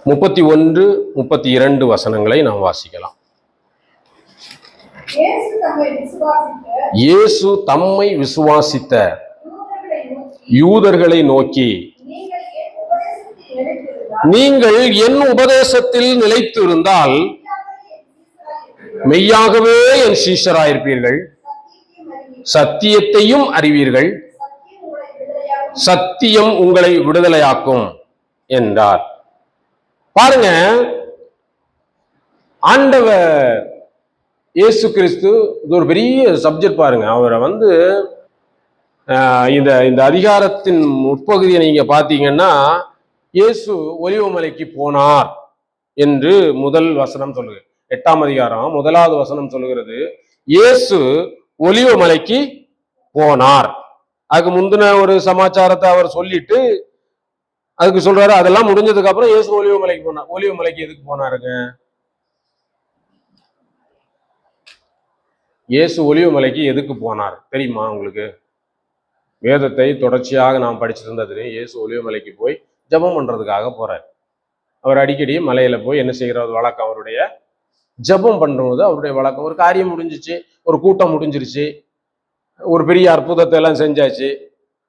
31, 32 வசனங்களை நாம் வாசிக்கலாம். இயேசு தம்மை விசுவாசித்த யூதர்களை நோக்கி, நீங்கள் என் உபதேசத்தில் நிலைத்து இருந்தால் மெய்யாகவே என் சீஷராயிருப்பீர்கள், சத்தியத்தையும் அறிவீர்கள், சத்தியம் உங்களை விடுதலையாக்கும் என்றார். பாருங்க, ஆண்டவர் இயேசு கிறிஸ்து இது ஒரு பெரிய சப்ஜெக்ட். பாருங்க, அவரை இந்த அதிகாரத்தின் உட்பகுதியை நீங்க பாத்தீங்கன்னா, இயேசு ஒலிவமலைக்கு போனார் என்று முதல் வசனம் சொல்லுது. 8ஆம் அதிகாரம் 1வது வசனம் சொல்லுகிறது, இயேசு ஒலிவமலைக்கு போனார். அதுக்கு முந்தின ஒரு சமாச்சாரத்தை அவர் சொல்லிட்டு அதுக்கு சொல்றாரு, அதெல்லாம் முடிஞ்சதுக்கு அப்புறம் இயேசு ஒலிவமலைக்கு போனார். ஒலிவமலைக்கு எதுக்கு போனாருங்க? இயேசு ஒலிவமலைக்கு எதுக்கு போனார் தெரியுமா உங்களுக்கு? வேதத்தை தொடர்ச்சியாக நாம் படிச்சுட்டு இருந்தது, இயேசு ஒலிவமலைக்கு போய் ஜெபம் பண்றதுக்காக போறார். அவர் அடிக்கடி மலையில போய் என்ன செய்கிறது வழக்கம், அவருடைய ஜெபம் பண்றது அவருடைய வழக்கம். ஒரு காரியம் முடிஞ்சிச்சு, ஒரு கூட்டம் முடிஞ்சிருச்சு, ஒரு பெரிய அற்புதத்தை எல்லாம் செஞ்சாச்சு,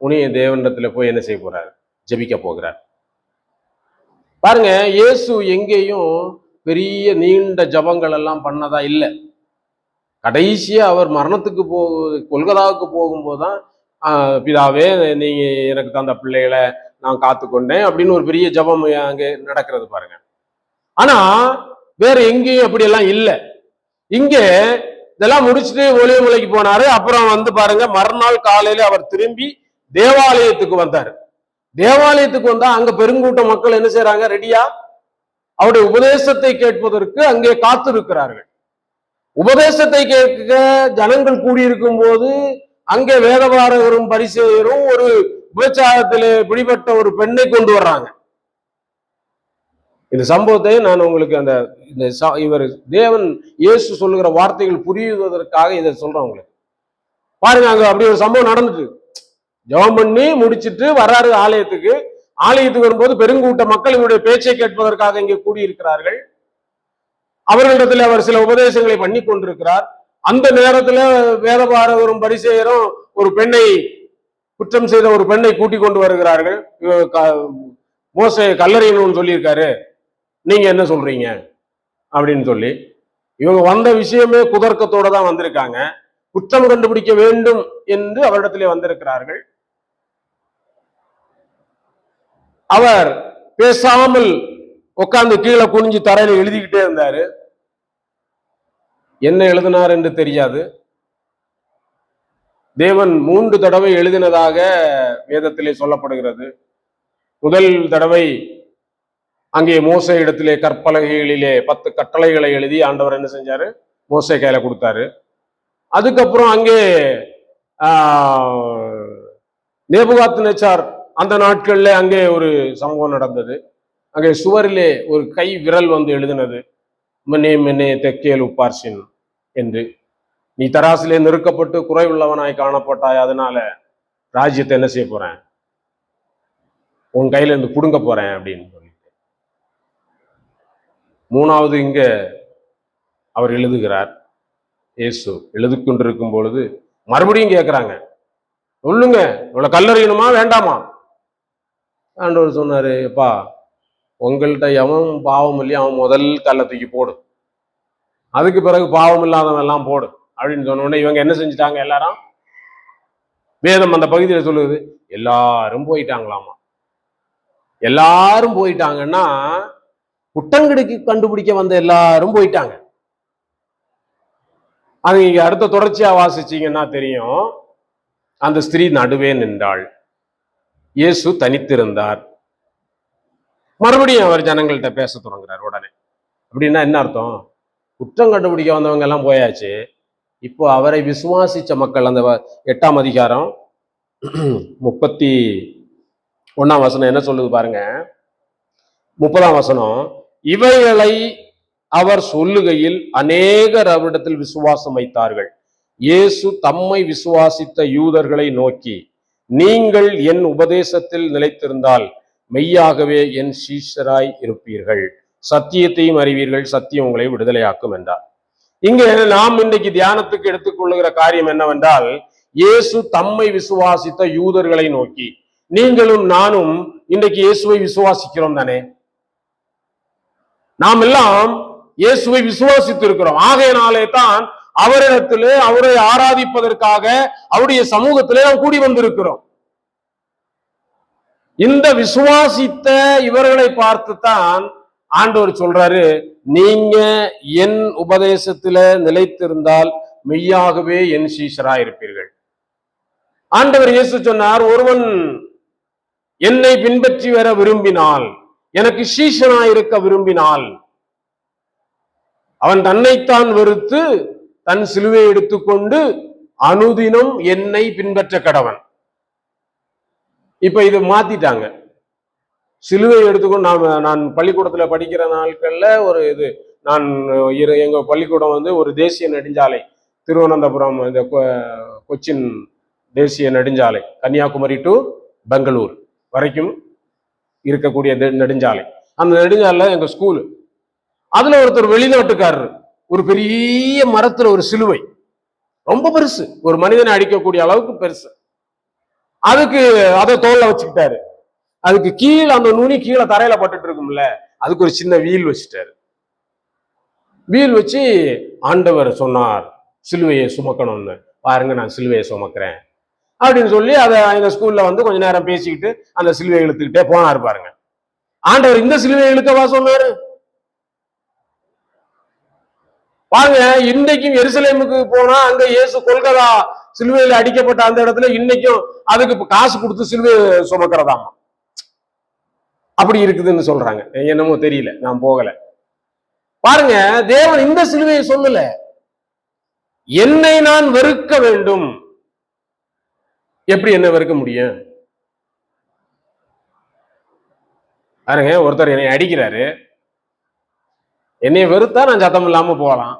உனிய தேவனிடத்துல போய் என்ன செய்ய போறார்? ஜெபிக்க போகிறார். பாருங்க, இயேசு எங்கேயும் பெரிய நீண்ட ஜபங்கள் எல்லாம் பண்ணதா இல்லை. கடைசியா அவர் மரணத்துக்கு கொல்கதாவுக்கு போகும்போதுதான், பிதாவே நீங்க எனக்கு தந்த பிள்ளைகளை நான் காத்துக்கொண்டேன் அப்படின்னு ஒரு பெரிய ஜபம் அங்கே நடக்கிறது பாருங்க. ஆனா வேற எங்கேயும் அப்படி எல்லாம் இல்லை. இங்கே இதெல்லாம் முடிச்சுட்டு ஒலிவமலைக்கு போனாரு. அப்புறம் பாருங்க, மறுநாள் காலையில அவர் திரும்பி தேவாலயத்துக்கு வந்தாரு. தேவாலயத்துக்கு வந்தா அங்க பெருங்கூட்ட மக்கள் என்ன செய்யறாங்க? ரெடியா அவருடைய உபதேசத்தை கேட்பதற்கு அங்கே காத்திருக்கிறார்கள். உபதேசத்தை கேட்க ஜனங்கள் கூடியிருக்கும் போது அங்கே வேதபாரகரும் பரிசேயரும் ஒரு விபச்சாரத்திலே பிடிபட்ட ஒரு பெண்ணை கொண்டு வர்றாங்க. இந்த சம்பவத்தை நான் உங்களுக்கு இவர் தேவன் இயேசு சொல்லுகிற வார்த்தைகள் புரியுவதற்காக இதை சொல்றேன் உங்களுக்கு. பாருங்க, அங்க அப்படி ஒரு சம்பவம் நடந்துட்டு ஜெபம் பண்ணி முடிச்சுட்டு வர்றாரு ஆலயத்துக்கு. ஆலயத்துக்கு வரும்போது பெருங்கூட்ட மக்கள் இவருடைய பேச்சை கேட்பதற்காக இங்கே கூடியிருக்கிறார்கள். அவர்களிடத்தில் அவர் சில உபதேசங்களை பண்ணி கொண்டிருக்கிறார். அந்த நேரத்துல வேதபாரகரும் பரிசேயரும் ஒரு பெண்ணை, குற்றம் செய்த ஒரு பெண்ணை கூட்டிக் கொண்டு வருகிறார்கள். மோசே கல்லறையணும்னு சொல்லியிருக்காரு, நீங்க என்ன சொல்றீங்க அப்படின்னு சொல்லி இவங்க வந்த விஷயமே குதர்க்கத்தோட தான் வந்திருக்காங்க. குற்றம் கண்டுபிடிக்க வேண்டும் என்று அவரிடத்திலே வந்திருக்கிறார்கள். அவர் பேசாமல் உட்கார்ந்து கீழே குனிஞ்சு தரையில எழுதிக்கிட்டே இருந்தாரு. என்ன எழுதினார் என்று தெரியாது. தேவன் 3 தடவை எழுதினதாக வேதத்திலே சொல்லப்படுகிறது. முதல் தடவை அங்கே மோசே இடத்திலே கற்பலகைகளிலே 10 கட்டளைகளை எழுதி ஆண்டவர் என்ன செஞ்சாரு? மோசே கையில கொடுத்தாரு. அதுக்கப்புறம் அங்கே நேபுகாத்நேச்சார் அந்த நாட்கள்ல அங்கே ஒரு சம்பவம் நடந்தது. அங்கே சுவரிலே ஒரு கை விரல் எழுதினது, மன்னே மென்னே தெக்கேல் உப்பார்சின் என்று. நீ தராசிலே நெருக்கப்பட்டு குறைவுள்ளவனாய் காணப்பட்டாய், அதனால ராஜ்யத்தை என்ன செய்ய போறேன்? உன் கையில இருந்து புடுங்க போறேன் அப்படின்னு சொல்லிட்டு 3வது இங்க அவர் எழுதுகிறார். இயேசு எழுதி கொண்டிருக்கும் பொழுது மறுபடியும் கேட்கிறாங்க, சொல்லுங்க, இவ்வளவு கல்லறியணுமா வேண்டாமா? ஆண்டவர் சொன்னாரு, எப்பா உங்கள்கிட்ட எவன் பாவம் இல்லையா அவன் முதல் கல்லை தூக்கி போடு, அதுக்கு பிறகு பாவம் இல்லாதவன் எல்லாம் போடு அப்படின்னு சொன்ன உடனே இவங்க என்ன செஞ்சுட்டாங்க? எல்லாரும், வேதம் அந்த பகுதியில் சொல்லுது, எல்லாரும் போயிட்டாங்களாமா. எல்லாரும் போயிட்டாங்கன்னா குற்றங்கடிக்கு கண்டுபிடிக்க வந்த எல்லாரும் போயிட்டாங்க. அது நீங்க அடுத்த தொடர்ச்சியா வாசிச்சீங்கன்னா தெரியும். அந்த ஸ்திரீ நடுவே நின்றாள், இயேசு தனித்திருந்தார். மறுபடியும் அவர் ஜனங்கள்கிட்ட பேச தொடங்குறார். உடனே அப்படின்னா என்ன அர்த்தம்? குற்றம் கண்டுபிடிக்க வந்தவங்க எல்லாம் போயாச்சு, இப்போ அவரை விசுவாசிச்ச மக்கள், அந்த 8ஆம் அதிகாரம் 31ஆம் வசனம் என்ன சொல்லுது பாருங்க. 30ஆம் வசனம், இவைகளை அவர் சொல்லுகையில் அநேகர் அவரிடத்தில் விசுவாசம் வைத்தார்கள். இயேசு தம்மை விசுவாசித்த யூதர்களை நோக்கி, நீங்கள் என் உபதேசத்தில் நிலைத்திருந்தால் மெய்யாகவே என் சீஷராய் இருப்பீர்கள், சத்தியத்தையும் அறிவீர்கள், சத்தியம் உங்களை விடுதலையாக்கும் என்றார். இங்க நாம் இன்றைக்கு தியானத்துக்கு எடுத்துக்கொள்ளுகிற காரியம் என்னவென்றால், இயேசு தம்மை விசுவாசித்த யூதர்களை நோக்கி, நீங்களும் நானும் இன்றைக்கு இயேசுவை விசுவாசிக்கிறோம் தானே? நாம் எல்லாம் இயேசுவை விசுவாசித்து இருக்கிறோம். ஆகையினாலே தான் அவரிடத்திலே அவரை ஆராதிப்பதற்காக அவருடைய சமூகத்திலே நாம் கூடி வந்திருக்கிறோம். இந்த விசுவாசித்த இவர்களை பார்த்துத்தான் ஆண்டவர் சொல்றாரு, நீங்க என் உபதேசத்தில நிலைத்திருந்தால் மெய்யாகவே என் சீஷராய் இருப்பீர்கள். ஆண்டவர் இயேசு சொன்னார், ஒருவன் என்னை பின்பற்றி வர விரும்பினால், எனக்கு சீஷனாய் இருக்க விரும்பினால், அவன் தன்னைத்தான் வெறுத்து தன் சிலுவை எடுத்துக்கொண்டு அனுதினம் என்னை பின்பற்ற கடவன். இப்ப இது மாத்திட்டாங்க. சிலுவை எடுத்துக்கொண்டு நான் பள்ளிக்கூடத்துல படிக்கிற நாட்கள்ல ஒரு இது, நான் எங்க பள்ளிக்கூடம் ஒரு தேசிய நெடுஞ்சாலை, திருவனந்தபுரம் இந்த கொச்சின் தேசிய நெடுஞ்சாலை, கன்னியாகுமரி டு பெங்களூர் வரைக்கும் இருக்கக்கூடிய நெடுஞ்சாலை. அந்த நெடுஞ்சாலைல எங்க ஸ்கூலு. அதுல ஒருத்தர் வெளிநாட்டுக்காரர் ஒரு பெரிய மரத்துல ஒரு சிலுவை, ரொம்ப பெருசு, ஒரு மனிதனை அடிக்கக்கூடிய அளவுக்கு பெருசு. அதுக்கு அதை தோல்ல வச்சுக்கிட்டாரு. அதுக்கு கீழே அந்த நுனி கீழே தரையில பட்டுட்டு இருக்கும்ல, அதுக்கு ஒரு சின்ன வீல் வச்சுட்டாரு. வீல் வச்சு ஆண்டவர் சொன்னார் சிலுவையை சுமக்கணும்னு, பாருங்க நான் சிலுவையை சுமக்கிறேன் அப்படின்னு சொல்லி அதை எங்க ஸ்கூல்ல கொஞ்ச நேரம் பேசிக்கிட்டு அந்த சிலுவையை இழுத்துக்கிட்டே போனாரு. பாருங்க, ஆண்டவர் இந்த சிலுவையை இழுக்கவா சொன்னாரு? பாருங்க, இன்னைக்கும் எருசலேமுக்கு போனா அங்க இயேசு கொல்கதா சிலுவையில அடிக்கப்பட்ட அந்த இடத்துல இன்னைக்கும் அதுக்கு காசு கொடுத்து சிலுவையை சுமக்கிறதாமா. அப்படி இருக்குதுன்னு சொல்றாங்க. என்னமோ தெரியல, நான் போகல. பாருங்க, தேவன் இந்த சிலுவையை சொல்லல, என்னை நான் வெறுக்க வேண்டும். எப்படி என்ன வெறுக்க முடியும்? பாருங்க, ஒருத்தர் என்னை அடிக்கிறாரு, என்னை வெறுத்தா நான் சத்தம் இல்லாம போகலாம்.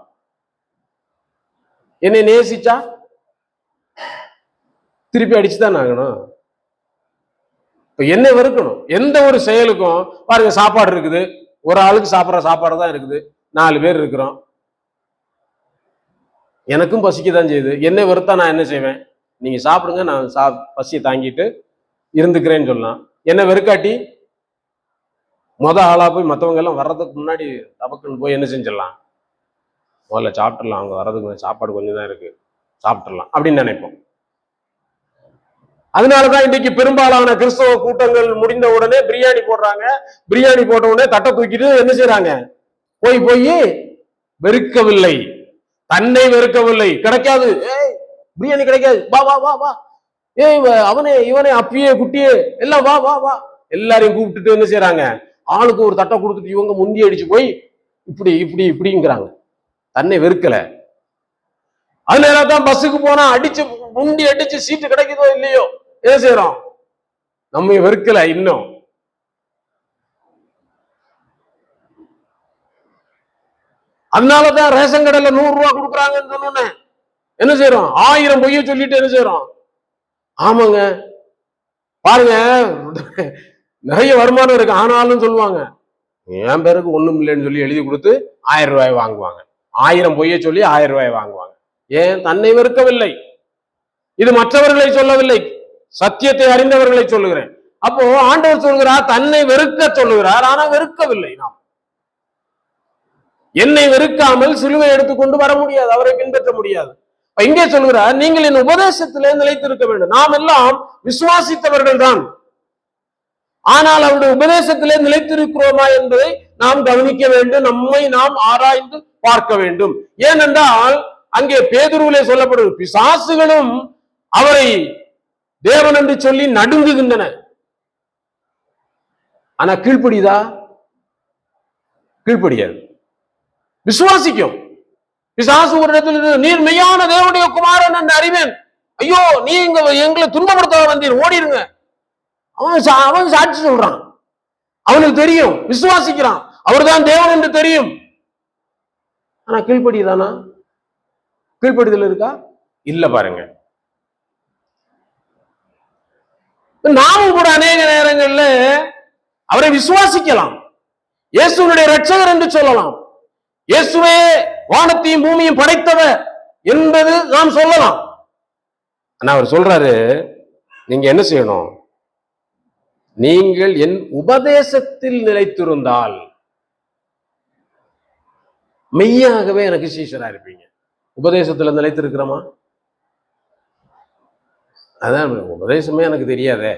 என்னை நேசிச்சா திருப்பி அடிச்சுதான் ஆகணும். என்ன வெறுக்கணும்? எந்த ஒரு செயலுக்கும் பாருங்க, சாப்பாடு இருக்குது, ஒரு ஆளுக்கு சாப்பிட்ற சாப்பாடு தான் இருக்குது, 4 பேர் இருக்கிறோம், எனக்கும் பசிக்கதான் செய்யுது. என்ன வெறுத்தா நான் என்ன செய்வேன்? நீங்க சாப்பிடுங்க, நான் பசியை தாங்கிட்டு இருந்துக்கிறேன்னு சொல்லலாம். என்ன வெறுக்காட்டி ஆளா போய் மற்றவங்க எல்லாம் வர்றதுக்கு முன்னாடி தபக்குன்னு போய் என்ன செஞ்சிடலாம், முதல்ல சாப்பிட்டுடலாம், அவங்க வர்றதுக்கு சாப்பாடு கொஞ்சம் தான் இருக்கு, சாப்பிட்டுடலாம் அப்படின்னு நினைப்போம். அதனாலதான் இன்றைக்கு பெரும்பாலான கிறிஸ்தவ கூட்டங்கள் முடிந்த உடனே பிரியாணி போடுறாங்க. பிரியாணி போட்ட உடனே தட்டை தூக்கிட்டு என்ன செய்யறாங்க, போய் வெறுக்கவில்லை, தன்னை வெறுக்கவில்லை. கிடைக்காது, பிரியாணி கிடைக்காது, வா வா வா வா, அவனே இவனே அப்பியே குட்டியே எல்லாம் வா வா வா, எல்லாரையும் கூப்பிட்டுட்டு என்ன செய்யறாங்க, ஆளுக்கு ஒரு தட்டை கொடுத்துட்டு இவங்க முந்தி அடிச்சு போய் இப்படி இப்படி இப்படிங்கிறாங்க. தன்னை வெறுக்கல. அதனாலதான் பஸ்ஸுக்கு போனா அடிச்சு முண்டி அடிச்சு சீட்டு கிடைக்குதோ இல்லையோ என்ன செய்யறோம், நம்ம வெறுக்கல இன்னும். அதனாலதான் ரேஷன் கடையில 100 ரூபாய் கொடுக்குறாங்கன்னு சொன்னோன்னே என்ன செய்யறோம், 1000 பொய்ய சொல்லிட்டு என்ன செய்யறோம். ஆமாங்க, பாருங்க, நிறைய வருமானம் இருக்கு ஆனாலும் சொல்லுவாங்க, என் பேருக்கு ஒண்ணும் இல்லைன்னு சொல்லி எழுதி கொடுத்து 1000 ரூபாய் வாங்குவாங்க. 1000 பொய்ய சொல்லி 1000 ரூபாய் வாங்குவாங்க. ஏன்? தன்னை வெறுக்கவில்லை. இது மற்றவர்களை சொல்லவில்லை, சத்தியத்தை அறிந்தவர்களை சொல்லுகிறேன். அப்போ ஆண்டவர் சொல்கிறார், தன்னை வெறுக்க சொல்லுகிறார், ஆனா வெறுக்கவில்லை. நாம் என்னை வெறுக்காமல் சிலுவை எடுத்துக்கொண்டு வர முடியாது, அவரை பின்பற்ற முடியாது. இங்கே சொல்கிறார், நீங்கள் என் உபதேசத்திலே நிலைத்திருக்க வேண்டும். நாம் எல்லாம் விசுவாசித்தவர்கள் தான், ஆனால் அவருடைய உபதேசத்திலே நிலைத்திருக்கிறோமா என்பதை நாம் கவனிக்க வேண்டும், நம்மை நாம் ஆராய்ந்து பார்க்க வேண்டும். ஏனென்றால் அங்கே பேதுருவிலே சொல்லப்படுது, பிசாசுகளும் அவரை தேவன் என்று சொல்லி நடுங்குகின்றன. ஆனா கீழ்ப்படிதா? கீழ்ப்படியாது. விசுவாசிக்கும். பிசாசு ஒரு இடத்துல, நீர் மெய்யான தேவனுடைய குமாரன் என்று அறிவேன், ஐயோ நீ எங்களை துன்பப்படுத்த வந்தீர், ஓடிருங்க. அவன் சாட்சி சொல்றான், அவனுக்கு தெரியும், விசுவாசிக்கிறான், அவர்தான் தேவன் என்று தெரியும். ஆனா கீழ்ப்படிதானா? கீழ்ப்படிதல் இருக்கா? இல்ல. பாருங்க, நாமும் கூட அநேக நேரங்கள்ல அவரை விசுவாசிக்கலாம், இயேசுனுடைய இரட்சகர் என்று சொல்லலாம், இயேசுவே வானத்தையும் பூமியும் படைத்தவர் என்பது நாம் சொல்லலாம். ஆனா அவர் சொல்றாரு, நீங்க என்ன செய்யணும்? நீங்கள் என் உபதேசத்தில் நிலைத்திருந்தால் மெய்யாகவே எனக்கு சீஷரா இருப்பீங்க. உபதேசத்துல நிலைத்திருக்கிறோமா? அதான் உபதேசமே எனக்கு தெரியாதே,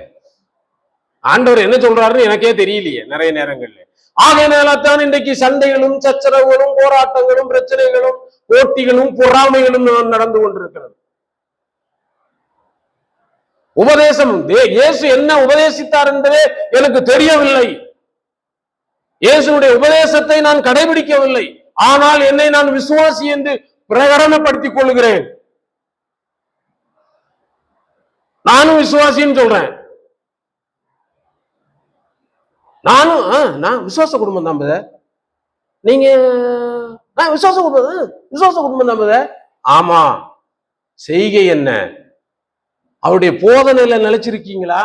ஆண்டவர் என்ன சொல்றாருன்னு எனக்கே தெரியலையே நிறைய நேரங்கள்ல. ஆகையினால்தான் இன்றைக்கு சண்டைகளும் சச்சரவுகளும் போராட்டங்களும் பிரச்சனைகளும் போட்டிகளும் பொறாமைகளும் நடந்து கொண்டிருக்கிறது. உபதேசம், இயேசு என்ன உபதேசித்தார் என்பதே எனக்கு தெரியவில்லை. இயேசுடைய உபதேசத்தை நான் கடைபிடிக்கவில்லை. ஆனால் என்னை நான் விசுவாசி என்று பிரகடனப்படுத்திக் கொள்கிறேன். நானும் விசுவாசின்னு சொல்றேன். நான் விசுவாச குடும்பம் தான். நீங்க விசுவாச குடும்பம் தான். ஆமா, செய்கை என்ன? அவருடைய போதனையில நிலைச்சிருக்கீங்களா?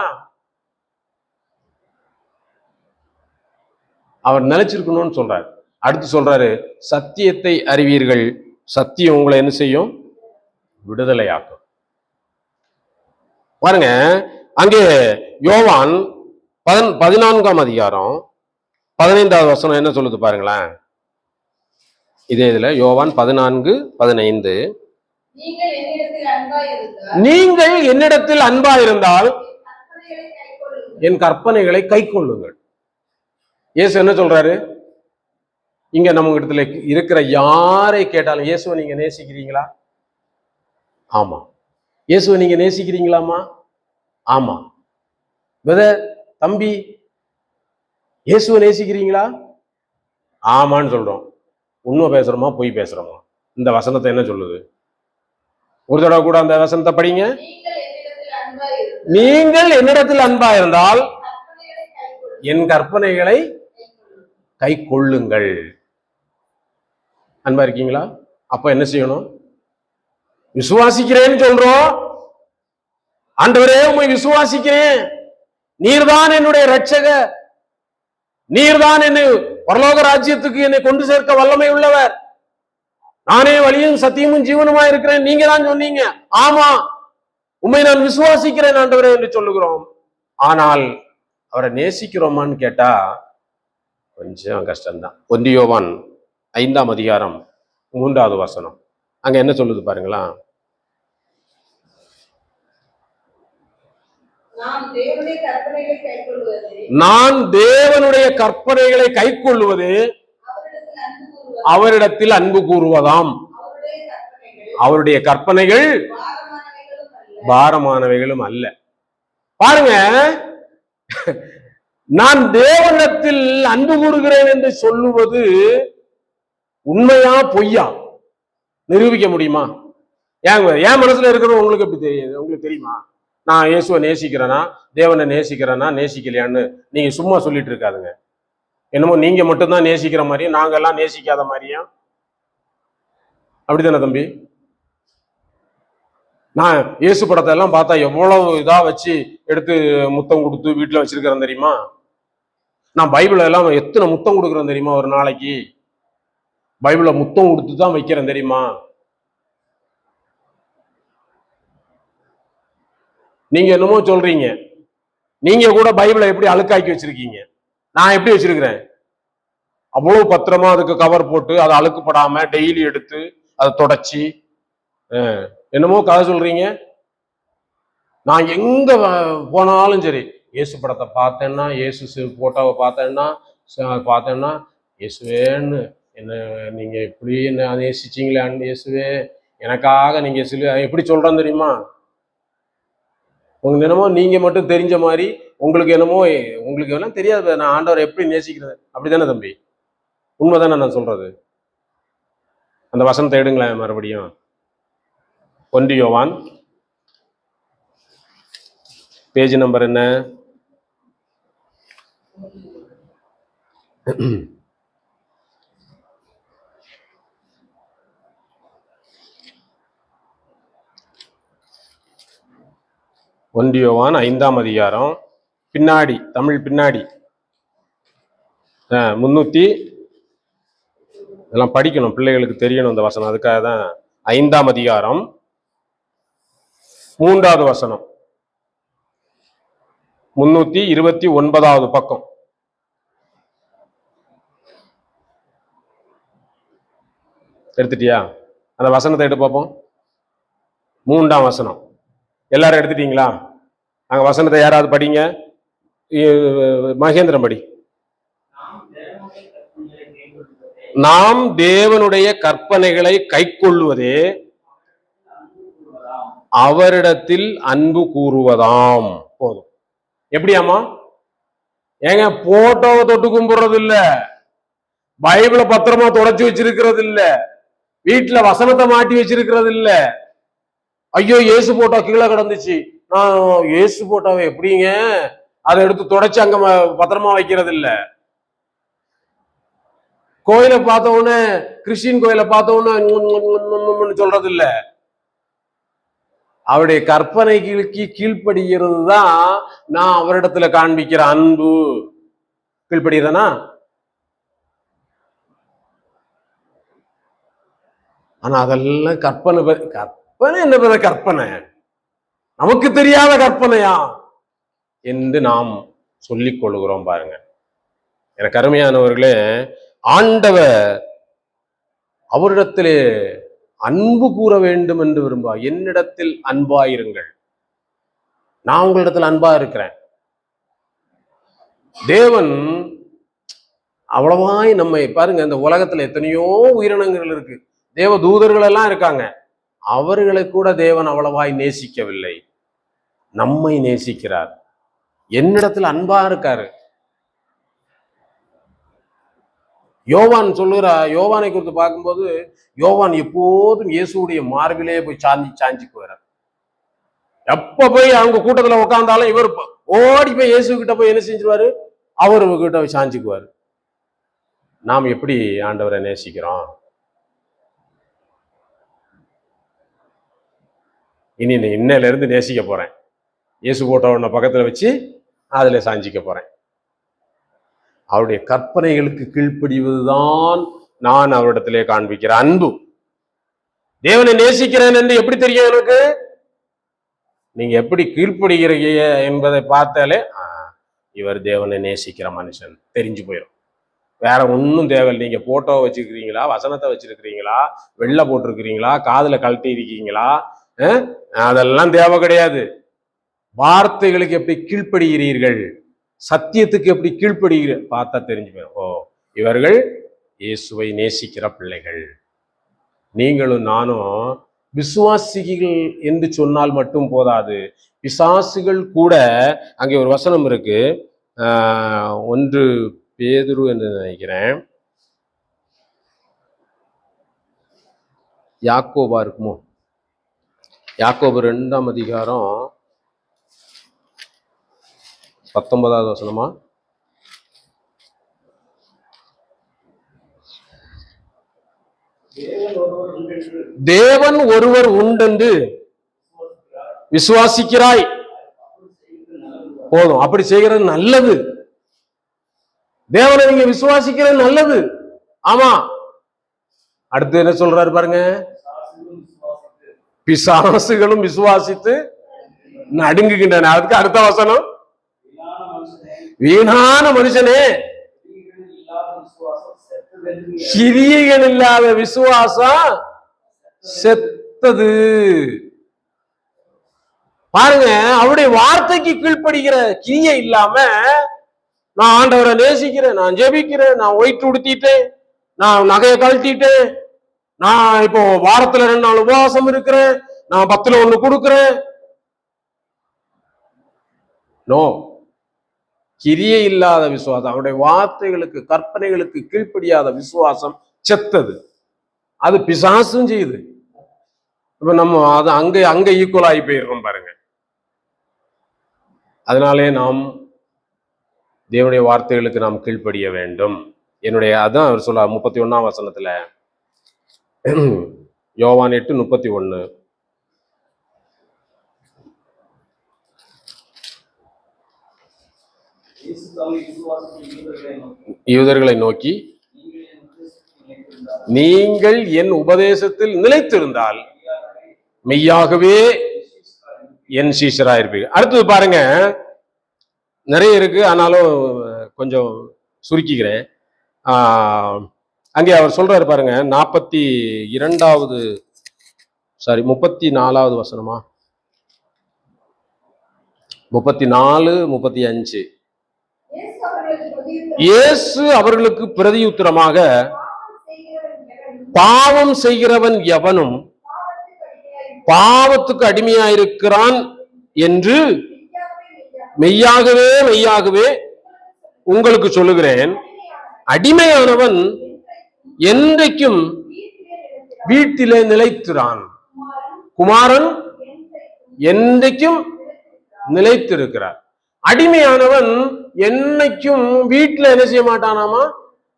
அவர் நிலைச்சிருக்கணும்னு சொல்றாரு. அடுத்து சொல்றாரு, சத்தியத்தை அறிவீர்கள், சத்தியம் உங்களை என்ன செய்யும்? விடுதலையாக்கும். பாருங்க, அங்கே யோவான் 14ஆம் அதிகாரம் 15வது வசனம் என்ன சொல்லுது பாருங்களேன். இதே இதுல யோவான் 14:15, நீங்கள் என்னிடத்தில் அன்பாயிருந்தால் என் கற்பனைகளை கை கொள்ளுங்கள். இயேசு என்ன சொல்றாரு? இங்க நம்ம இடத்துல இருக்கிற யாரை கேட்டாலும், இயேசுவை நீங்க நேசிக்கிறீங்களா? ஆமா. இயேசுவை நீங்க நேசிக்கிறீங்களாமா? ஆமா. தம்பி, இயேசுவை நேசிக்கிறீங்களா? ஆமான்னு சொல்றோம். உண்மை பேசுறோமா பொய் பேசுறோமா? இந்த வசனத்தை என்ன சொல்லுது? ஒரு தடவை கூட அந்த வசனத்தை படிங்க. நீங்கள் என்னிடத்தில் அன்பா இருந்தால் என் கற்பனைகளை கை கொள்ளுங்கள். அன்பா இருக்கீங்களா? அப்ப என்ன செய்யணும்? விசுவாசிக்கிறேன்னு சொல்றோம். ஆண்டவரே, உம்மை விசுவாசிக்கிறேன், நீர்தான் என்னுடைய இரட்சகர், நீர்தான் என்னை பரலோக ராஜ்யத்துக்கு என்னை கொண்டு சேர்க்க வல்லமை உள்ளவர், நானே வழியும் சத்தியமும் ஜீவனுமா இருக்கிறேன், நீங்க தான் சொன்னீங்க. ஆமா, உண்மை நான் விசுவாசிக்கிறேன் ஆண்டவரே என்று சொல்லுகிறோம். ஆனால் அவரை நேசிக்கிறோமான்னு கேட்டா கொஞ்சம் கஷ்டம்தான். 1 யோவான் 5ஆம் அதிகாரம் 3வது வசனம் அங்க என்ன சொல்லுது பாருங்களா? நான் தேவனுடைய கற்பனைகளை கை கொள்ளுவது அவரிடத்தில் அன்பு கூறுவதாம். அவருடைய கற்பனைகள் பாரமானவைகளும் அல்ல. பாருங்க, நான் தேவனிடத்தில் அன்பு கூறுகிறேன் என்று சொல்லுவது உண்மையா பொய்யா நிரூபிக்க முடியுமா? என் மனசுல இருக்கிறது உங்களுக்கு எப்படி தெரியுது? உங்களுக்கு தெரியுமா? நான் இயேசுவை நேசிக்கிறேனா, தேவனை நேசிக்கிறேனா, நேசிக்கலையான்னு நீங்க சும்மா சொல்லிட்டு இருக்காதுங்க. என்னமோ நீங்க மட்டும்தான் நேசிக்கிற மாதிரியும் நாங்கெல்லாம் நேசிக்காத மாதிரியும். அப்படித்தானே தம்பி? நான் இயேசு படத்தை எல்லாம் பார்த்தா எவ்வளவு இதா வச்சு எடுத்து முத்தம் கொடுத்து வீட்டுல வச்சிருக்கிறேன் தெரியுமா? நான் பைபிள எல்லாம் எத்தனை முத்தம் கொடுக்குறேன் தெரியுமா? ஒரு நாளைக்கு பைபிள முத்தம் கொடுத்து தான் வைக்கிறேன் தெரியுமா? நீங்க என்னமோ சொல்றீங்க. நீங்க கூட பைபிளை எப்படி அழுக்காக்கி வச்சிருக்கீங்க, நான் எப்படி வச்சிருக்கிறேன்? அவ்வளவு பத்திரமா அதுக்கு கவர் போட்டு அதை அழுக்குப்படாம டெய்லி எடுத்து அதை தொடச்சி என்னமோ கதை சொல்றீங்க. நான் எங்க போனாலும் சரி, இயேசு படத்தை பார்த்தேன்னா, இயேசு போட்டோவை பார்த்தேன்னா இயேசுவேன்னு என்ன நீங்க எப்படி என்ன நேசிச்சீங்களான்னு, இயேசுவே எனக்காக நீங்க எப்படி சொல்றேன்னு தெரியுமா? உங்களுக்கு என்னமோ நீங்க மட்டும் தெரிஞ்ச மாதிரி, உங்களுக்கு என்னமோ உங்களுக்கு எல்லாம் தெரியாது நான் ஆண்டவரை எப்படி நேசிக்கிறது. அப்படித்தானே தம்பி? உண்மைதானே நான் சொல்றது? அந்த வசனத்தை எடுங்களேன் மறுபடியும். 1 யோவான் பேஜ் நம்பர் என்ன? 1 யோவான் 5ஆம் அதிகாரம் பின்னாடி, தமிழ் பின்னாடி 300 இதெல்லாம் படிக்கணும், பிள்ளைகளுக்கு தெரியணும் இந்த வசனம். அதுக்காக தான் 5ஆம் அதிகாரம் 3வது வசனம், 329வது பக்கம். எடுத்துட்டியா? அந்த வசனத்தை எடுத்து பார்ப்போம். 3ஆம் வசனம் எல்லாரும் எடுத்துட்டீங்களா? அங்க வசனத்தை யாராவது படிங்க. மகேந்திரன் படி. நாம் தேவனுடைய கற்பனைகளை கைக்கொள்ளுவதே அவரிடத்தில் அன்பு கூறுவதாம். போதும். எப்படியாமா? ஏங்க போட்டோவை தொட்டு கும்பிடுறது இல்ல, பைபிளை பத்திரமா தொடச்சு வச்சிருக்கிறது இல்ல, வீட்டுல வசனத்தை மாட்டி வச்சிருக்கிறது இல்ல. ஐயோ இயேசு போட்டோ கீழே கிடந்துச்சு, நான் இயேசு போட்டோவை எப்படிங்க அதை எடுத்து தொடச்சு அங்க பத்திரமா வைக்கிறது இல்ல. கோயிலை பார்த்த உடனே, கிறிஸ்டின் கோயிலை பார்த்த உடனே சொல்றது இல்ல. அவருடைய கற்பனைகளுக்கு கீழ்ப்படுகிறது தான் நான் அவரிடத்துல காண்பிக்கிற அன்பு. கீழ்ப்படுகிறனா? ஆனா அதெல்லாம் கற்பனை. கற்பனை என்ன? கற்பனை நமக்கு தெரியாத கற்பனையா என்று நாம் சொல்லிக் கொள்கிறோம். பாருங்க எனக்கு அருமையானவர்களே, ஆண்டவர் அவரிடத்திலே அன்பு கூற வேண்டும் என்று விரும்பா. என்னிடத்தில் அன்பாயிருங்கள், நான் உங்களிடத்தில் அன்பா இருக்கிறேன். தேவன் அவ்வளவாய் நம்மை பாருங்க, இந்த உலகத்துல எத்தனையோ உயிரினங்கள் இருக்கு, தேவ தூதர்கள் எல்லாம் இருக்காங்க, அவர்களை கூட தேவன் அவ்வளவாய் நேசிக்கவில்லை, நம்மை நேசிக்கிறார். என்னிடத்தில் அன்பா இருக்காரு. யோவான் சொல்லுகிற, யோவானை குறித்து பார்க்கும்போது, யோவான் எப்போதும் இயேசுடைய மார்பிலே போய் சாஞ்சிக்குவார். எப்ப போய் அவங்க கூட்டத்துல உட்கார்ந்தாலும் இவர் ஓடி போய் இயேசு கிட்ட போய் என்ன செஞ்சிருவாரு? அவரு கிட்ட போய் சாஞ்சிக்குவாரு. நாம் எப்படி ஆண்டவரை நேசிக்கிறோம்? இனி இன்னையில இருந்து நேசிக்க போறேன். இயேசு போட்டவன பக்கத்துல வச்சு அதுல சாஞ்சிக்க போறேன். அவருடைய கற்பனைகளுக்கு கீழ்ப்படிவதுதான் நான் அவரிடத்திலே காண்பிக்கிற அன்பு. தேவனை நேசிக்கிறேன் என்று எப்படி தெரியும் எனக்கு? நீங்க எப்படி கீழ்ப்படுகிறீங்க என்பதை பார்த்தாலே இவர் தேவனை நேசிக்கிற மனுஷன் தெரிஞ்சு போயிடும். வேற ஒன்றும் தேவையில்லை. நீங்க போட்டோ வச்சிருக்கிறீங்களா, வசனத்தை வச்சிருக்கிறீங்களா, வெள்ளை போட்டிருக்கிறீங்களா, காதுல கழட்டி இருக்கீங்களா, அதெல்லாம் தேவை கிடையாது. வார்த்தைகளுக்கு எப்படி கீழ்ப்படுகிறீர்கள், சத்தியத்துக்கு எப்படி கீழ்ப்படுகிறீர்கள் பார்த்தா தெரிஞ்சு போயிடும். ஓ, இவர்கள் இயேசுவை நேசிக்கிற பிள்ளைகள். நீங்களும் நானும் விசுவாசிகள் என்று சொன்னால் மட்டும் போதாது, பிசாசுகள் கூட. அங்கே ஒரு வசனம் இருக்கு, 1 பேதுரு என்று நினைக்கிறேன், யாக்கோபா இருக்குமோ, யாக்கோபு 2ஆம் அதிகாரம் 19வது வசனமா? தேவன் ஒருவர் உண்டென்று விசுவாசிக்கிறாய். போதும், அப்படி செய்கிறது நல்லது. தேவனை நீங்க விசுவாசிக்கிறது நல்லது. ஆமா, அடுத்து என்ன சொல்றாரு பாருங்க, பிசாசுகளும் விசுவாசித்து நடுங்குகின்றன. அதுக்கு அடுத்த வசனம், வீணான மனுஷனே, கிரியைகள் இல்லாத விசுவாசம் செத்தது. பாருங்க, அவருடைய வார்த்தைக்கு கீழ்ப்படுகிற கிரியை இல்லாம, நான் ஆண்டவரை நேசிக்கிறேன், நான் ஜெபிக்கிறேன், நான் ஒயிட் உடுத்திட்டேன், நான் நகையை கழட்டிட்டேன், நான் இப்போ வாரத்துல 2 நாள் உபவாசம் இருக்கிறேன், நான் 10ல் 1 கொடுக்கிறேன். நோ, கிரியை இல்லாத விசுவாசம், அவருடைய வார்த்தைகளுக்கு கற்பனைகளுக்கு கீழ்ப்படியாத விசுவாசம் செத்தது. அது பிசாசும் செய்யுது. இப்ப நம்ம அது அங்க ஈக்குவல் ஆகி போயிருக்கோம் பாருங்க. அதனாலே நாம் தேவனுடைய வார்த்தைகளுக்கு நாம் கீழ்ப்படிய வேண்டும். அதான் அவர் சொல்ல 31ஆம் வசனத்துல, யோவான் 8:31, யூதர்களை நோக்கி, நீங்கள் என் உபதேசத்தில் நிலைத்திருந்தால் மெய்யாகவே என் சீஷராயிருப்பீர்கள். அடுத்தது பாருங்க, நிறைய இருக்கு, ஆனாலும் கொஞ்சம் சுருக்கிக்கிறேன். அங்கே அவர் சொல்றாரு பாருங்க, 34வது வசனமா, 34, 35. இயேசு அவர்களுக்கு பிரதியுத்தரமாக, பாவம் செய்கிறவன் எவனும் பாவத்துக்கு அடிமையாயிருக்கிறான் என்று மெய்யாகவே மெய்யாகவே உங்களுக்கு சொல்லுகிறேன். அடிமையானவன் என்றைக்கும் வீட்டிலே நிலைத்திரான், குமாரன் என்றைக்கும் நிலைத்திருக்கிறார். அடிமையானவன் என்னைக்கும் வீட்டுல என்ன செய்ய மாட்டானாமா,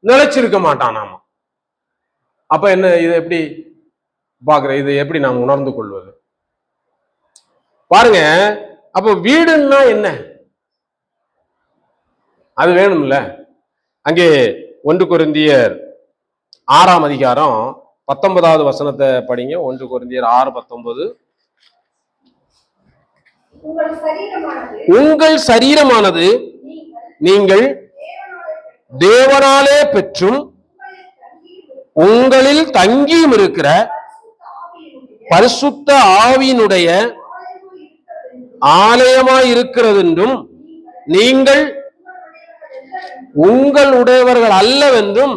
நிலைச்சிருக்க மாட்டானாமா. அப்ப என்ன, இது எப்படி பாக்குற, இது எப்படி நாம் உணர்ந்து கொள்வது? பாருங்க, அப்ப வீடுன்னா என்ன, அது வேணும்ல. அங்கே 1 கொரிந்தியர் 6ஆம் அதிகாரம் 19வது வசனத்தை படிங்க. 1 கொரிந்தியர் 6:19. உங்கள் சரீரமானது நீங்கள் தேவனாலே பெற்றும் உங்களில் தங்கியும் இருக்கிற பரிசுத்த ஆவியினுடைய ஆலயமாய் இருக்கிறது என்றும் நீங்கள் உங்களுடையவர்கள் அல்லவென்றும்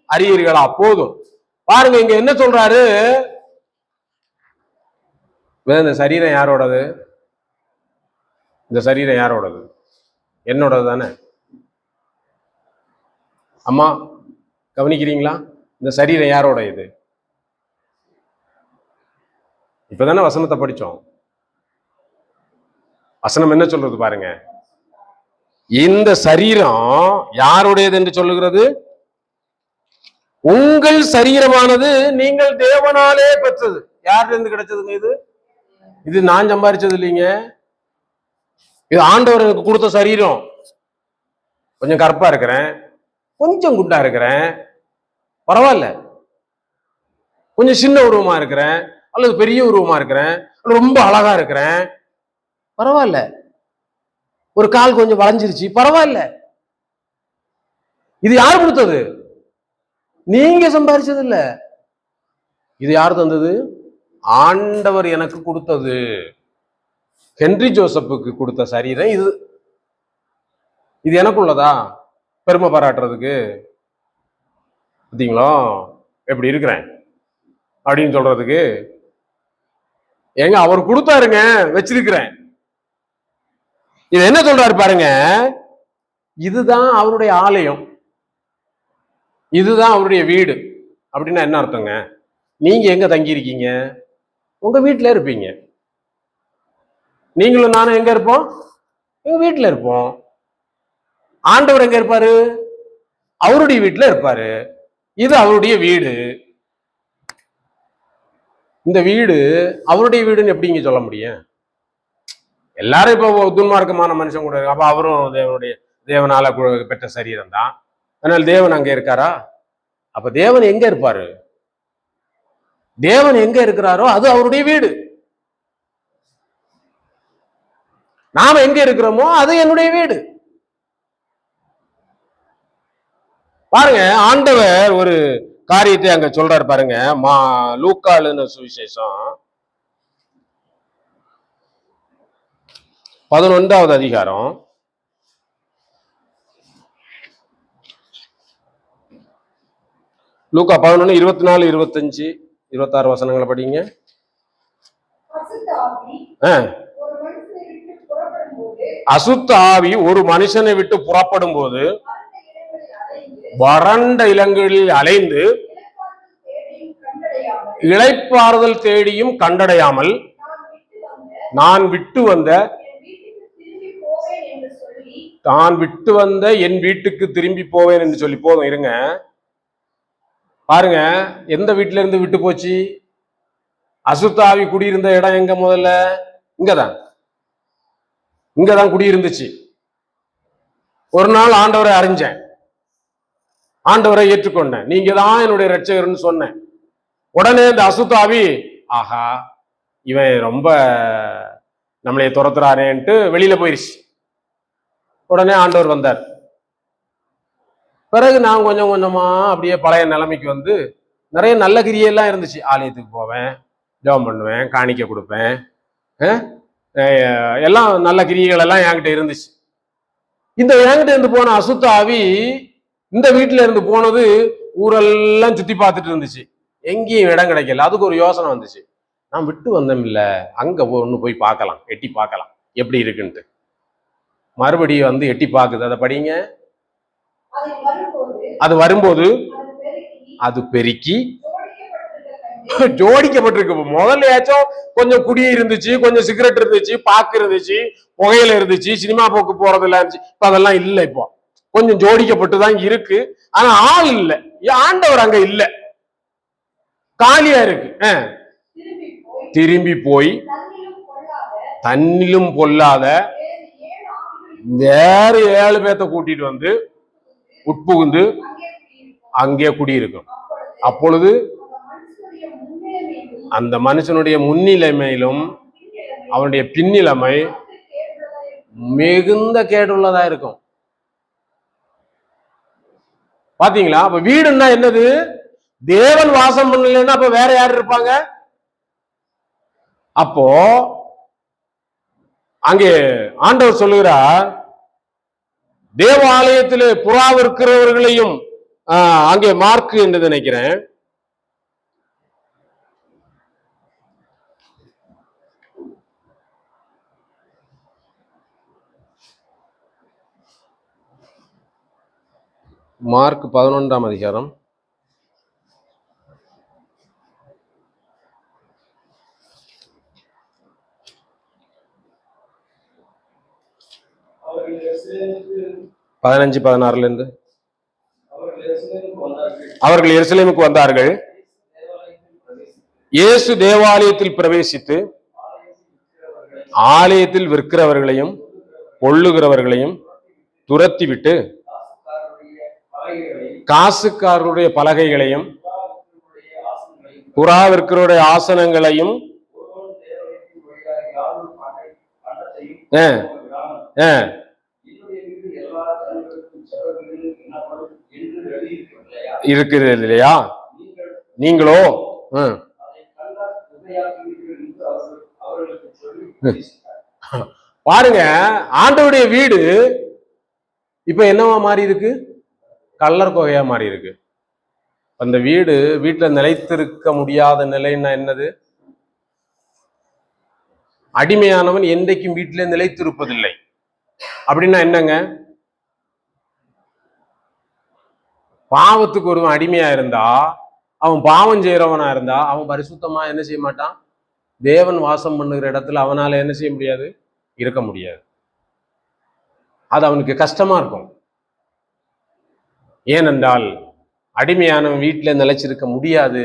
அறியீர்களா. போதும். பாருங்க, இங்க என்ன சொல்றாரு, இந்த சரீரம் யாரோடது? இந்த சரீரம் யாரோடது? என்னோடது தானே. அம்மா கவனிக்கிறீங்களா? இந்த சரீரம் யாரோட இது? இப்பதானே வசனத்தை படிச்சோம். வசனம் என்ன சொல்றது பாருங்க, இந்த சரீரம் யாருடையது என்று சொல்லுகிறது? உங்கள் சரீரமானது நீங்கள் தேவனாலே பெற்றது. யார்ல இருந்து கிடைச்சதுங்க இது? இது நான் சம்பாதிச்சது இல்லைங்க, இது ஆண்டவர் எனக்கு கொடுத்த சரீரம். கொஞ்சம் கருப்பா இருக்கிறேன், கொஞ்சம் குண்டா இருக்கிறேன், பரவாயில்ல. கொஞ்சம் சின்ன உருவமா இருக்கிறேன் அல்லது பெரிய உருவமா இருக்கிறேன், ரொம்ப அழகா இருக்கிறேன், பரவாயில்ல. ஒரு கால் கொஞ்சம் வளைஞ்சிருச்சு, பரவாயில்ல. இது யார் கொடுத்தது? நீங்க சம்பாதிச்சது இல்ல. இது யார் தந்தது? ஆண்டவர் எனக்கு கொடுத்தது. ஹென்றி ஜோசப்புக்கு கொடுத்த சரீரம் இது. இது எனக்குள்ளதா பெருமை பாராட்டுறதுக்கு? பார்த்தீங்களா எப்படி இருக்கிறேன் அப்படின்னு சொல்றதுக்கு? ஏங்க, அவர் கொடுத்தாருங்க, வச்சிருக்கிறேன். இது என்ன சொல்றாரு பாருங்க, இதுதான் அவருடைய ஆலயம், இதுதான் அவருடைய வீடு. அப்படின்னா என்ன அர்த்தங்க? நீங்க எங்க தங்கி இருக்கீங்க? உங்க வீட்டுல இருப்பீங்க. நீங்களும் நானும் எங்க இருப்போம்? எங்க வீட்டுல இருப்போம். ஆண்டவர் எங்க இருப்பாரு? அவருடைய வீட்டுல இருப்பாரு. இது அவருடைய வீடு. இந்த வீடு அவருடைய வீடுன்னு எப்படிங்க சொல்ல முடியும்? எல்லாரும் இப்போ துன்மார்க்கமான மனுஷன் கூட, அப்ப அவரும் தேவனால பெற்ற சரீரம் தான். அதனால தேவன் அங்க இருக்காரா? அப்ப தேவன் எங்க இருப்பாரு? தேவன் எங்க இருக்கிறாரோ அது அவருடைய வீடு. நாம எங்க இருக்கிறோமோ அது என்னுடைய வீடு. பாருங்க, ஆண்டவர் ஒரு காரியத்தை அங்க சொல்றாரு பாருங்க. லூக்காளுன்னு சுவிசேஷம் 11வது அதிகாரம் லூக்கா 11, 24, 25, 26 வசனங்களை படிங்க. அசுத்த ஆவி ஒரு மனுஷனை விட்டு புறப்படும் போது வறண்ட இலங்களில் அலைந்து இளைப்பாறுதல் தேடியும் கண்டடையாமல் நான் விட்டு வந்த என் வீட்டுக்கு திரும்பி போவேன் என்று சொல்லி. போதும் இருங்க. பாருங்க, எந்த வீட்டுல இருந்து விட்டு போச்சு? அசுத்தாவி குடியிருந்த இடம் எங்க? முதல்ல இங்கதான் குடியிருந்துச்சு. ஒரு நாள் ஆண்டவரை அறிஞ்சேன். ஆண்டவரை ஏற்றுக்கொண்டேன், நீங்க தான் என்னுடைய ரட்சகர்னு சொன்னேன். உடனே இந்த அசுத்தாவி, ஆஹா இவன் ரொம்ப நம்மளைய துரத்துறாரேன்ட்டு வெளியில போயிருச்சு. உடனே ஆண்டவர் வந்தார். பிறகு நான் கொஞ்சம் கொஞ்சமா அப்படியே பழைய நிலைமைக்கு வந்து நிறைய நல்ல கிரியெல்லாம் இருந்துச்சு. ஆலயத்துக்கு போவேன், ஜெபம் பண்ணுவேன், காணிக்க கொடுப்பேன், எல்லாம் நல்ல கிரியைகள் எல்லாம் என்கிட்ட இருந்துச்சு. இந்த என்கிட்ட இருந்து போன அசுத்த ஆவி இந்த வீட்டுல இருந்து போனது ஊரெல்லாம் சுத்தி பார்த்துட்டு இருந்துச்சு. எங்கேயும் இடம் கிடைக்கல. அதுக்கு ஒரு யோசனை வந்துச்சு, நான் விட்டு வந்தோம் இல்ல, அங்க ஒண்ணு போய் பார்க்கலாம், எட்டி பார்க்கலாம் எப்படி இருக்குன்ட்டு. மறுபடியும் வந்து எட்டி பார்க்குது. அதை படிங்க. அது வரும்போது அது பெருக்கி ஜோடிக்கப்பட்டிருக்கு. முதல்லையாச்சும் கொஞ்சம் குடி இருந்துச்சு, கொஞ்சம் சிகரெட் இருந்துச்சு, பாக்கு இருந்துச்சு, புகையில இருந்துச்சு, சினிமா போக்கு போறது இல்ல இருந்துச்சு. இப்ப அதெல்லாம் இல்லை. இப்போ கொஞ்சம் ஜோடிக்கப்பட்டுதான் இருக்கு. ஆனா ஆள் இல்லை. ஆண்டவர் அங்க இல்லை, காலியா இருக்கு. திரும்பி போய் தன்னிலும் பொல்லாத வேற 7 பேர்த்த கூட்டிட்டு வந்து உட்புகுந்து அங்கே குடியிருக்கும். அப்பொழுது அந்த மனுஷனுடைய முன்னிலைமையிலும் அவனுடைய பின்னிலைமை மிகுந்த கேடுள்ளதா இருக்கும். பாத்தீங்களா? அப்ப வீடுன்னா என்னது? தேவன் வாசம் பண்ணலன்னா அப்ப வேற யார் இருப்பாங்க? அப்போ அங்கே ஆண்டவர் சொல்லுகிறார், தேவாலயத்திலே புறாவிருக்கிறவர்களையும், அங்கே மார்க்கு என்று நினைக்கிறேன், மார்க் 11ஆம் அதிகாரம் 15-16 இருந்து. அவர்கள் எருசலேமுக்கு வந்தார்கள். இயேசு தேவாலயத்தில் பிரவேசித்து ஆலயத்தில் விற்கிறவர்களையும் கொள்ளுகிறவர்களையும் துரத்திவிட்டு காசுக்காரருடைய பலகைகளையும் புறாவிற்கிறவருடைய ஆசனங்களையும் இருக்கிறது இல்லையா? நீங்களோ பாருங்க, ஆண்டவருடைய வீடு இப்ப என்னவா மாறி இருக்கு? கள்ளர் கோகையா மாறி இருக்கு. அந்த வீட்டுல நிலைத்திருக்க முடியாத நிலைன்னா என்னது? அடிமையானவன் என்றைக்கும் வீட்டிலே நிலைத்திருப்பதில்லை. அப்படின்னா என்னங்க? பாவத்துக்கு ஒருவன் அடிமையா இருந்தா, அவன் பாவம் செய்யறவனா இருந்தா, அவன் பரிசுத்தமா என்ன செய்ய மாட்டான்? தேவன் வாசம் பண்ணுகிற இடத்துல அவனால என்ன செய்ய முடியாது? இருக்க முடியாது. அது அவனுக்கு கஷ்டமா இருக்கும். ஏனென்றால் அடிமையானவன் வீட்டுல நிலைச்சிருக்க முடியாது.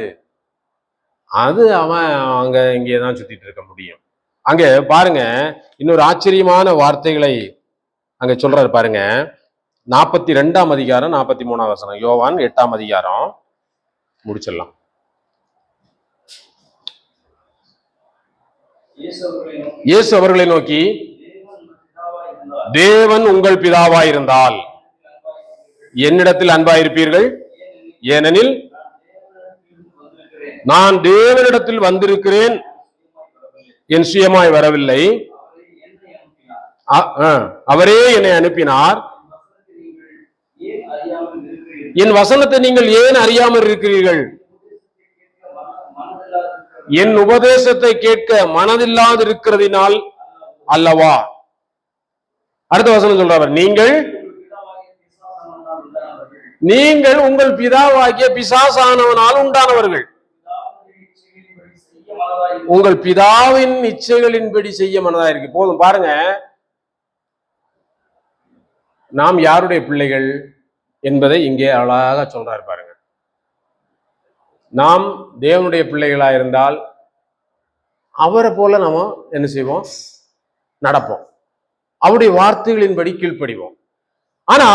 அது அவன் அங்க இங்கேதான் சுத்திட்டு இருக்க முடியும். அங்க பாருங்க, இன்னொரு ஆச்சரியமான வார்த்தைகளை அங்க சொல்றாரு பாருங்க. 42ஆம் அதிகாரம் 43ஆம் வசனம். யோவான் 8ஆம் அதிகாரம் முடிச்சிடலாம். இயேசு அவர்களை நோக்கி, தேவன் உங்கள் பிதாவாயிருந்தால் என்னிடத்தில் அன்பாயிருப்பீர்கள். ஏனெனில் நான் தேவனிடத்தில் வந்திருக்கிறேன், என் சுயமாய் வரவில்லை. அவரே என்னை அனுப்பினார். என் வசனத்தை நீங்கள் ஏன் அறியாமல் இருக்கிறீர்கள்? என் உபதேசத்தை கேட்க மனதில்லாது இருக்கிறதினால் அல்லவா? அடுத்த வசனம் சொல்றவர், நீங்கள் உங்கள் பிதாவாகிய பிசாசானவனால் உண்டானவர்கள், உங்கள் பிதாவின் இச்சைகளின்படி செய்ய மனதா இருக்கு. போதும் பாருங்க, நாம் யாருடைய பிள்ளைகள் என்பதை இங்கே அழகாக சொல்றாரு பாருங்க. நாம் தேவனுடைய பிள்ளைகளா இருந்தால் அவரை போல நாம என்ன செய்வோம்? நடப்போம். அவருடைய வார்த்தைகளின்படி கீழ்ப்படிவோம். ஆனா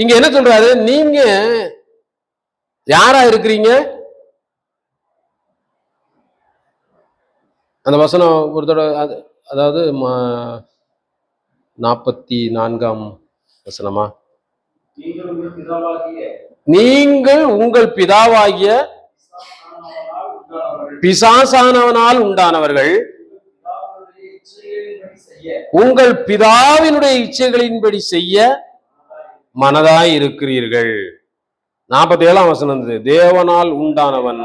இங்க என்ன சொல்றாரு, நீங்க யாரா இருக்கிறீங்க? அந்த வசனம் ஒரு தடவை, அதாவது 44ஆம் வசனமா, நீங்கள் உங்கள் பிதாவாகிய பிசாசானவனால் உண்டானவர்கள், உங்கள் பிதாவினுடைய இச்சைகளின்படி செய்ய மனதாய் இருக்கிறீர்கள். 47ஆம் வசனம், தேவனால் உண்டானவன்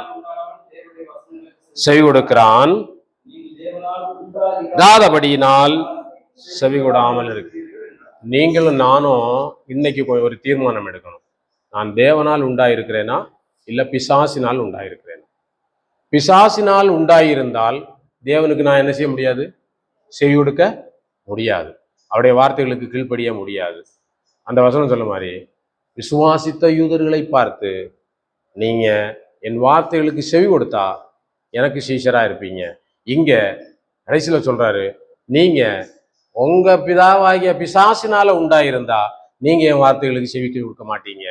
செவி கொடுக்கிறான், இராதபடியினால் செவி கொடாமல் இருக்கு. நீங்களும் நானும் இன்னைக்கு ஒரு தீர்மானம் எடுக்கணும். நான் தேவனால் உண்டாயிருக்கிறேனா இல்ல பிசாசினால் உண்டாயிருக்கிறேனா? பிசாசினால் உண்டாயிருந்தால் தேவனுக்கு நான் என்ன செய்ய முடியாது? செவி கொடுக்க முடியாது. அவருடைய வார்த்தைகளுக்கு கீழ்ப்படிய முடியாது. அந்த வசனம் சொல்ல மாதிரி, விசுவாசித்த யூதர்களை பார்த்து நீங்க என் வார்த்தைகளுக்கு செவி கொடுத்தா எனக்கு சீஷரா இருப்பீங்க. இங்க கடைசியில சொல்றாரு, நீங்க உங்க பிதாவாகிய பிசாசினால உண்டாயிருந்தா நீங்க என் வார்த்தைகளுக்கு செவி கொடுக்க மாட்டீங்க.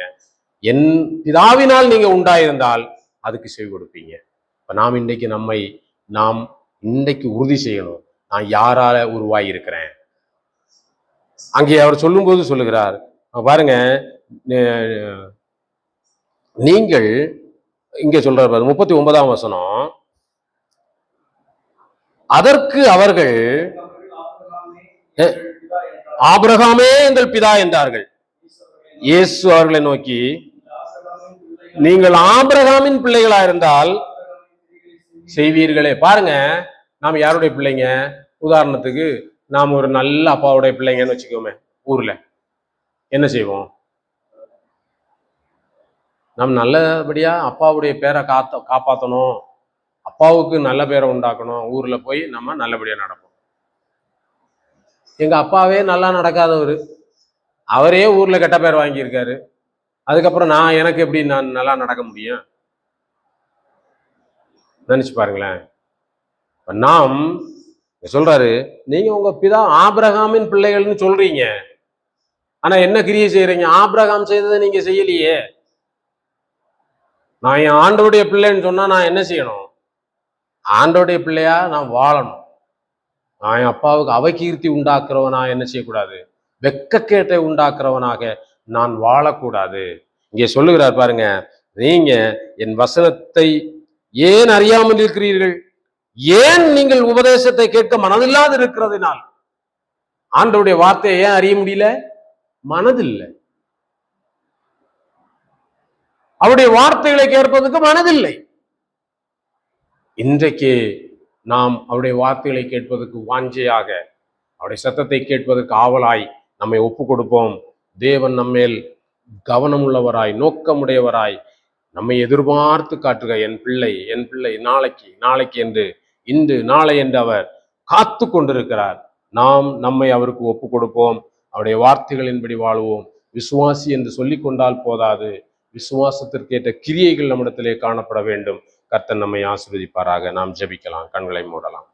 என் பிதாவினால் நீங்க உண்டாயிருந்தால் அதுக்கு செவி கொடுப்பீங்க. இப்ப நாம் இன்றைக்கு உறுதி செய்யணும், நான் யாரால உருவாகி இருக்கிறேன். அங்கே அவர் சொல்லும்போது சொல்லுகிறார் பாருங்க, நீங்கள் இங்க சொல்றாரு 39ஆம் வசனம், அதற்கு அவர்கள் ஆபிரகாமே எங்கள் பிதா என்றார்கள். இயேசு அவர்களை நோக்கி, நீங்கள் ஆபிரகாமின் பிள்ளைகளா இருந்தால் செய்வீர்களே. பாருங்க, நாம் யாருடைய பிள்ளைங்க? உதாரணத்துக்கு நாம் ஒரு நல்ல அப்பாவுடைய பிள்ளைங்கன்னு வச்சுக்கோமே, ஊர்ல என்ன செய்வோம்? நாம் நல்லபடியா அப்பாவுடைய பேரை காப்பாற்றணும், அப்பாவுக்கு நல்ல பேரை உண்டாக்கணும், ஊர்ல போய் நம்ம நல்லபடியா நடப்போம். எங்க அப்பாவே நல்லா நடக்காதவர், அவரே ஊர்ல கெட்ட பேர் வாங்கியிருக்காரு, அதுக்கப்புறம் எனக்கு எப்படி நான் நல்லா நடக்க முடியும்? நினைச்சு பாருங்களேன். நாம் சொல்றாரு, நீங்க உங்க பிதா ஆபிரகாமின் பிள்ளைகள்னு சொல்றீங்க, ஆனா என்ன கிரியை செய்யறீங்க? ஆபிரகாம் செய்ததை நீங்க செய்யலையே. நான் என் ஆண்டவருடைய பிள்ளைன்னு சொன்னா நான் என்ன செய்யணும்? ஆண்டவருடைய பிள்ளையா நான் வாழணும். நான் என் அப்பாவுக்கு அவகீர்த்தி உண்டாக்குறவனா என்ன செய்யக்கூடாது? வெட்கக்கேட்டை உண்டாக்குறவனாக நான் வாழக்கூடாது. இங்கே சொல்லுகிறார் பாருங்க, நீங்க என் வசனத்தை ஏன் அறியாமல் இருக்கிறீர்கள்? ஏன் நீங்கள் உபதேசத்தை கேட்க மனதில்லாது இருக்கிறதுனால்? ஆண்டவருடைய வார்த்தையை ஏன் அறிய முடியல? மனதில்லை. அவருடைய வார்த்தைகளை கேட்பதற்கு மனதில்லை. இன்றைக்கு நாம் அவருடைய வார்த்தைகளை கேட்பதற்கு வாஞ்சையாக, அவருடைய சத்தத்தை கேட்பதற்கு ஆவலாய் நம்மை ஒப்பு கொடுப்போம். தேவன் நம்மேல் கவனமுள்ளவராய், நோக்கமுடையவராய் நம்மை எதிர்பார்த்து காட்டுக, என் பிள்ளை நாளைக்கு என்று, இன்று நாளை என்று அவர் காத்து கொண்டிருக்கிறார். நாம் நம்மை அவருக்கு ஒப்பு கொடுப்போம், அவருடைய வார்த்தைகளின்படி வாழுவோம். விசுவாசி என்று சொல்லிக் கொண்டால் போதாது, விசுவாசத்திற்கேற்ற கிரியைகள் நம்மிடத்திலே காணப்பட வேண்டும். கர்த்தர் நம்மை ஆசீர்வதிப்பாராக. நாம் ஜெபிக்கலாம், கண்களை மூடலாம்.